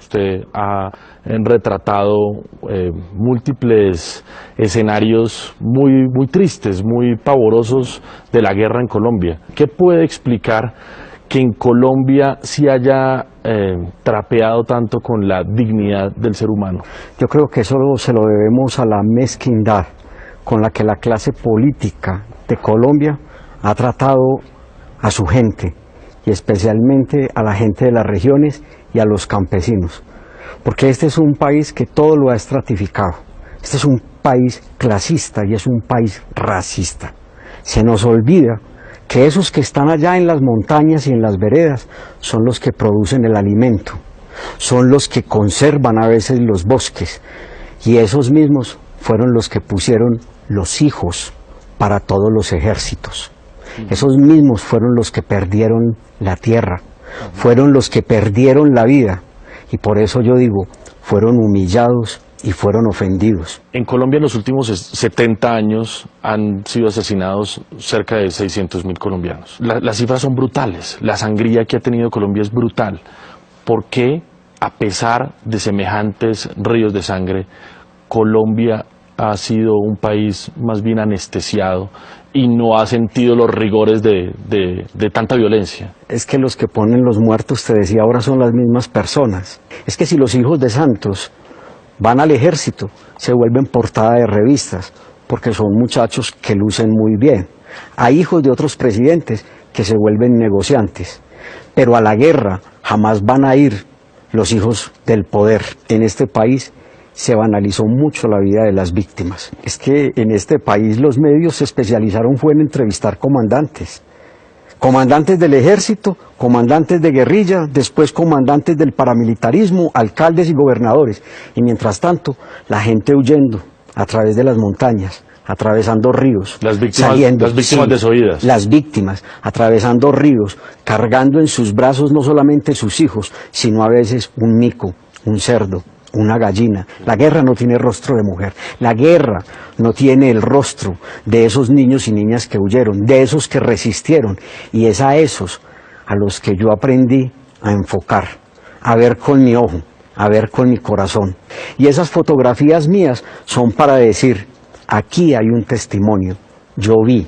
Usted ha retratado múltiples escenarios muy tristes, muy pavorosos de la guerra en Colombia. ¿Qué puede explicar que en Colombia sí haya trapeado tanto con la dignidad del ser humano? Yo creo que eso se lo debemos a la mezquindad con la que la clase política de Colombia ha tratado a su gente, y especialmente a la gente de las regiones y a los campesinos, porque este es un país que todo lo ha estratificado. Este es un país clasista y es un país racista. Se nos olvida que esos que están allá en las montañas y en las veredas son los que producen el alimento, son los que conservan a veces los bosques, y esos mismos fueron los que pusieron los hijos para todos los ejércitos. Esos mismos fueron los que perdieron la tierra, fueron los que perdieron la vida, y por eso yo digo, fueron humillados y fueron ofendidos. En Colombia en los últimos 70 años han sido asesinados cerca de 600.000 colombianos. Las cifras son brutales, la sangría que ha tenido Colombia es brutal. ¿Por qué, a pesar de semejantes ríos de sangre, Colombia ha sido un país más bien anestesiado y no ha sentido los rigores de tanta violencia? Es que los que ponen los muertos, te decía, ahora son las mismas personas. Es que si los hijos de Santos van al ejército, se vuelven portada de revistas, porque son muchachos que lucen muy bien. Hay hijos de otros presidentes que se vuelven negociantes, pero a la guerra jamás van a ir los hijos del poder. En este país se banalizó mucho la vida de las víctimas. Es que en este país los medios se especializaron fue en entrevistar comandantes. Comandantes del ejército, comandantes de guerrilla, después comandantes del paramilitarismo, alcaldes y gobernadores. Y mientras tanto, la gente huyendo a través de las montañas, atravesando ríos, las víctimas desoídas. Las víctimas, atravesando ríos, cargando en sus brazos no solamente sus hijos, sino a veces un mico, un cerdo, una gallina. La guerra no tiene rostro de mujer, la guerra no tiene el rostro de esos niños y niñas que huyeron, de esos que resistieron, y es a esos a los que yo aprendí a enfocar, a ver con mi ojo, a ver con mi corazón. Y esas fotografías mías son para decir, aquí hay un testimonio, yo vi,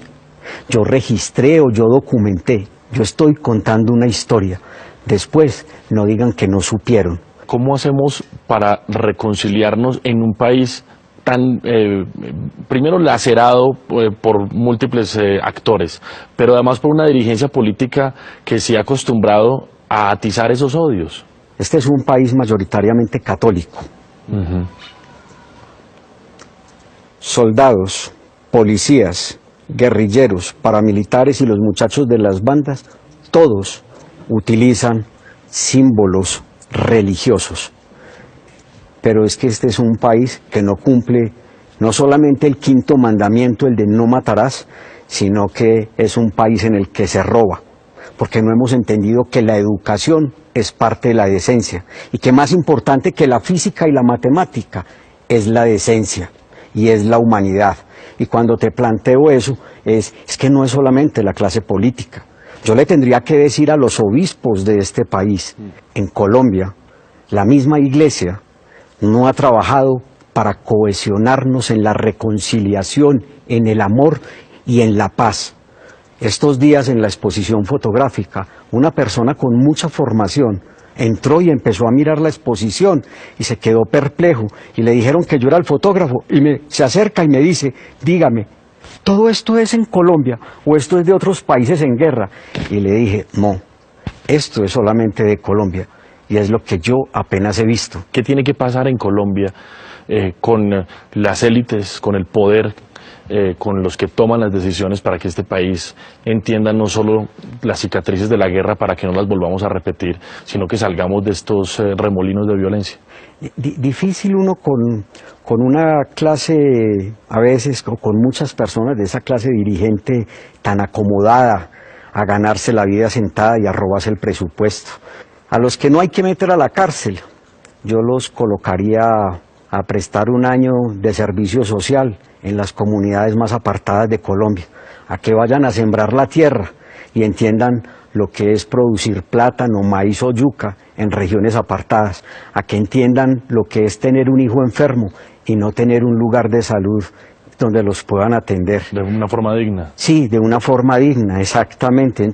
yo registré o yo documenté, yo estoy contando una historia. Después no digan que no supieron. ¿Cómo hacemos para reconciliarnos en un país tan, primero lacerado por múltiples actores, pero además por una dirigencia política que se ha acostumbrado a atizar esos odios? Este es un país mayoritariamente católico. Soldados, policías, guerrilleros, paramilitares y los muchachos de las bandas, todos utilizan símbolos religiosos. Pero es que este es un país que no cumple no solamente el quinto mandamiento, el de no matarás, sino que es un país en el que se roba, porque no hemos entendido que la educación es parte de la decencia, y que más importante que la física y la matemática es la decencia y es la humanidad. Y cuando te planteo eso, es que no es solamente la clase política. Yo le tendría que decir a los obispos de este país, en Colombia, la misma iglesia no ha trabajado para cohesionarnos en la reconciliación, en el amor y en la paz. Estos días en la exposición fotográfica, una persona con mucha formación entró y empezó a mirar la exposición y se quedó perplejo, y le dijeron que yo era el fotógrafo, y se acerca y me dice, dígame, ¿todo esto es en Colombia o esto es de otros países en guerra? Y le dije, no, esto es solamente de Colombia, y es lo que yo apenas he visto. ¿Qué tiene que pasar en Colombia con las élites, con el poder, con los que toman las decisiones para que este país entienda no solo las cicatrices de la guerra para que no las volvamos a repetir, sino que salgamos de estos remolinos de violencia? Difícil uno con una clase, a veces, o con muchas personas de esa clase dirigente tan acomodada a ganarse la vida sentada y a robarse el presupuesto. A los que no hay que meter a la cárcel, yo los colocaría a prestar un año de servicio social en las comunidades más apartadas de Colombia, a que vayan a sembrar la tierra y entiendan lo que es producir plátano, maíz o yuca en regiones apartadas, a que entiendan lo que es tener un hijo enfermo y no tener un lugar de salud donde los puedan atender. De una forma digna. Sí, de una forma digna, exactamente.